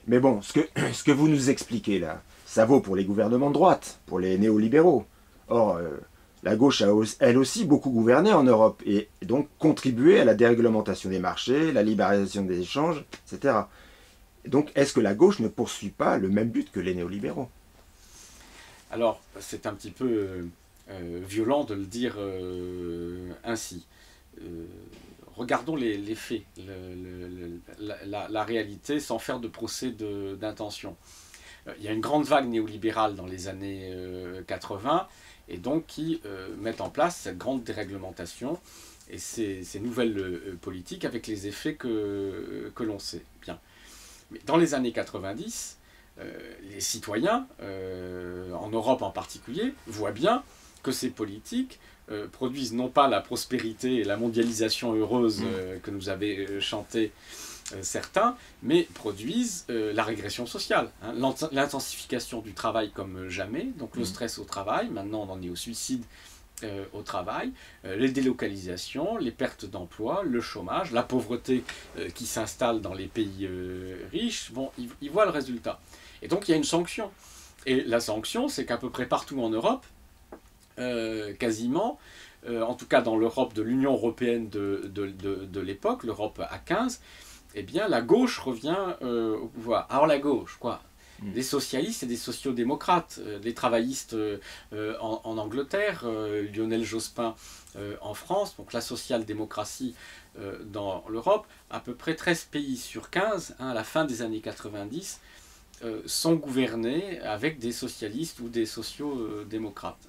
Mais bon, ce que vous nous expliquez là, ça vaut pour les gouvernements de droite, pour les néolibéraux. Or, la gauche a elle aussi beaucoup gouverné en Europe et donc contribué à la déréglementation des marchés, la libéralisation des échanges, etc. Donc, est-ce que la gauche ne poursuit pas le même but que les néolibéraux? Alors, c'est un petit peu violent de le dire ainsi. Euh, Regardons les faits, la réalité, sans faire de procès d'intention. Il y a une grande vague néolibérale dans les années 80, et donc qui met en place cette grande déréglementation et ces nouvelles politiques avec les effets que l'on sait. Bien. Mais dans les années 90, les citoyens, en Europe en particulier, voient bien que ces politiques produisent non pas la prospérité et la mondialisation heureuse que nous avaient chanté certains, mais produisent la régression sociale, hein, l'intensification du travail comme jamais, donc le stress au travail, maintenant on en est au suicide au travail, les délocalisations, les pertes d'emplois, le chômage, la pauvreté qui s'installe dans les pays riches, bon, ils voient le résultat. Et donc il y a une sanction. Et la sanction, c'est qu'à peu près partout en Europe, quasiment, en tout cas dans l'Europe de l'Union européenne de l'époque, l'Europe à 15, eh bien la gauche revient au pouvoir. Alors la gauche, quoi? Des socialistes et des sociodémocrates, des travaillistes en Angleterre, Lionel Jospin en France, donc la social-démocratie dans l'Europe, à peu près 13 pays sur 15, hein, à la fin des années 90, sont gouvernés avec des socialistes ou des sociodémocrates.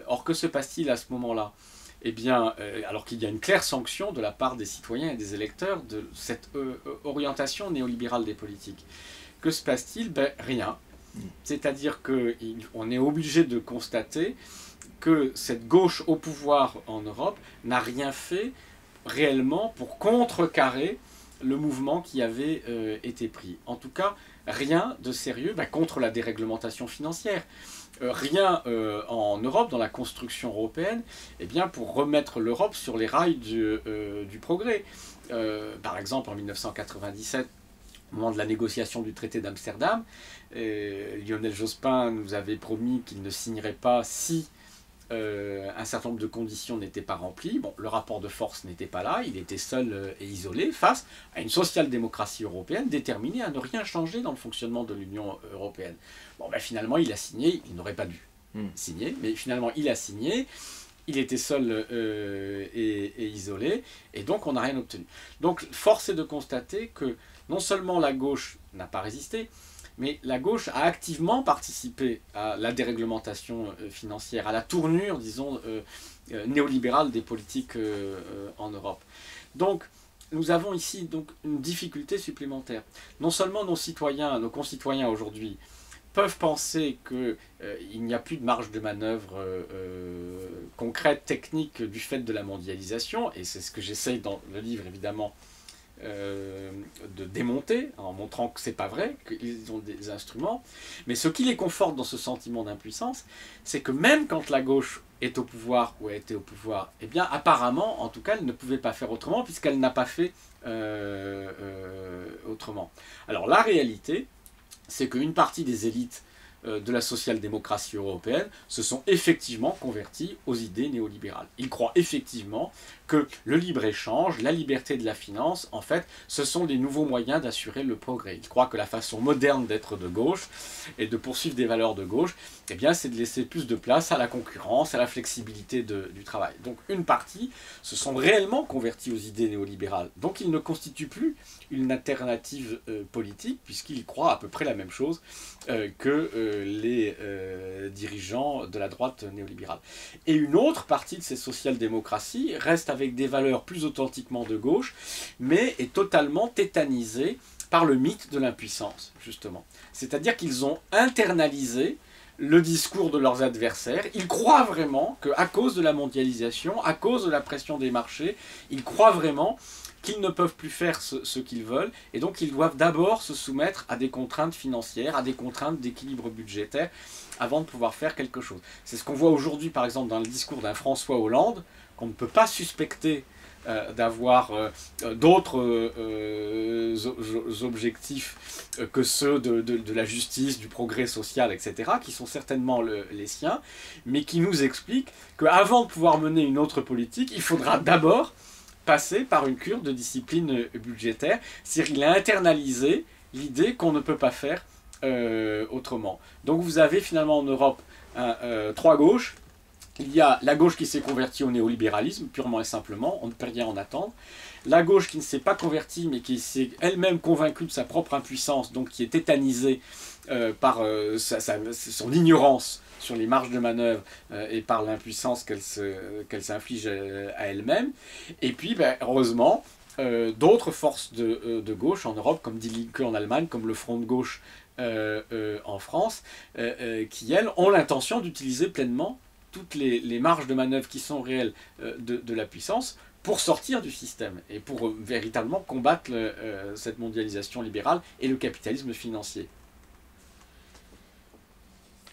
Or, que se passe-t-il à ce moment-là? Eh bien, alors qu'il y a une claire sanction de la part des citoyens et des électeurs de cette orientation néolibérale des politiques. Que se passe-t-il? Ben, rien. C'est-à-dire qu'on est obligé de constater que cette gauche au pouvoir en Europe n'a rien fait réellement pour contrecarrer le mouvement qui avait été pris. En tout cas, rien de sérieux contre la déréglementation financière. Rien en Europe, dans la construction européenne, eh bien, pour remettre l'Europe sur les rails du progrès. Par exemple, en 1997, au moment de la négociation du traité d'Amsterdam, Lionel Jospin nous avait promis qu'il ne signerait pas si un certain nombre de conditions n'étaient pas remplies. Bon, le rapport de force n'était pas là, il était seul et isolé face à une social-démocratie européenne déterminée à ne rien changer dans le fonctionnement de l'Union européenne. Bon, ben finalement, il a signé, il n'aurait pas dû signer, mais finalement, il a signé. Il était seul et isolé, et donc on n'a rien obtenu. Donc force est de constater que non seulement la gauche n'a pas résisté, mais la gauche a activement participé à la déréglementation financière, à la tournure, disons, néolibérale des politiques en Europe. Donc nous avons ici donc une difficulté supplémentaire. Non seulement nos citoyens, nos concitoyens aujourd'hui, peuvent penser qu'il n'y a plus de marge de manœuvre concrète, technique, du fait de la mondialisation, et c'est ce que j'essaye dans le livre, évidemment, de démonter, en montrant que c'est pas vrai, qu'ils ont des instruments. Mais ce qui les conforte dans ce sentiment d'impuissance, c'est que même quand la gauche est au pouvoir ou a été au pouvoir, eh bien apparemment, en tout cas, elle ne pouvait pas faire autrement, puisqu'elle n'a pas fait autrement. Alors la réalité, c'est qu'une partie des élites de la social-démocratie européenne se sont effectivement convertis aux idées néolibérales. Ils croient effectivement que le libre-échange, la liberté de la finance, en fait, ce sont des nouveaux moyens d'assurer le progrès. Ils croient que la façon moderne d'être de gauche et de poursuivre des valeurs de gauche, eh bien, c'est de laisser plus de place à la concurrence, à la flexibilité du travail. Donc une partie se sont réellement convertis aux idées néolibérales. Donc ils ne constituent plus une alternative politique, puisqu'ils croient à peu près la même chose que les dirigeants de la droite néolibérale. Et une autre partie de ces social-démocraties reste avec des valeurs plus authentiquement de gauche, mais est totalement tétanisée par le mythe de l'impuissance, justement. C'est-à-dire qu'ils ont internalisé le discours de leurs adversaires. Ils croient vraiment qu'à cause de la mondialisation, à cause de la pression des marchés, ils croient vraiment qu'ils ne peuvent plus faire ce qu'ils veulent, et donc ils doivent d'abord se soumettre à des contraintes financières, à des contraintes d'équilibre budgétaire, avant de pouvoir faire quelque chose. C'est ce qu'on voit aujourd'hui, par exemple, dans le discours d'un François Hollande, qu'on ne peut pas suspecter d'avoir d'autres objectifs que ceux de la justice, du progrès social, etc., qui sont certainement les siens, mais qui nous expliquent qu'avant de pouvoir mener une autre politique, il faudra d'abord passer par une cure de discipline budgétaire. C'est-à-dire qu'il a internalisé l'idée qu'on ne peut pas faire autrement. Donc vous avez finalement en Europe trois gauches. Il y a la gauche qui s'est convertie au néolibéralisme, purement et simplement, on ne peut rien en attendre. La gauche qui ne s'est pas convertie, mais qui s'est elle-même convaincue de sa propre impuissance, donc qui est tétanisée par son ignorance sur les marges de manœuvre et par l'impuissance qu'elle s'inflige à elle-même. Et puis, heureusement, d'autres forces de gauche en Europe, comme Die Linke en Allemagne, comme le Front de gauche en France, qui, elles, ont l'intention d'utiliser pleinement toutes les marges de manœuvre qui sont réelles de la puissance pour sortir du système et pour véritablement combattre cette mondialisation libérale et le capitalisme financier.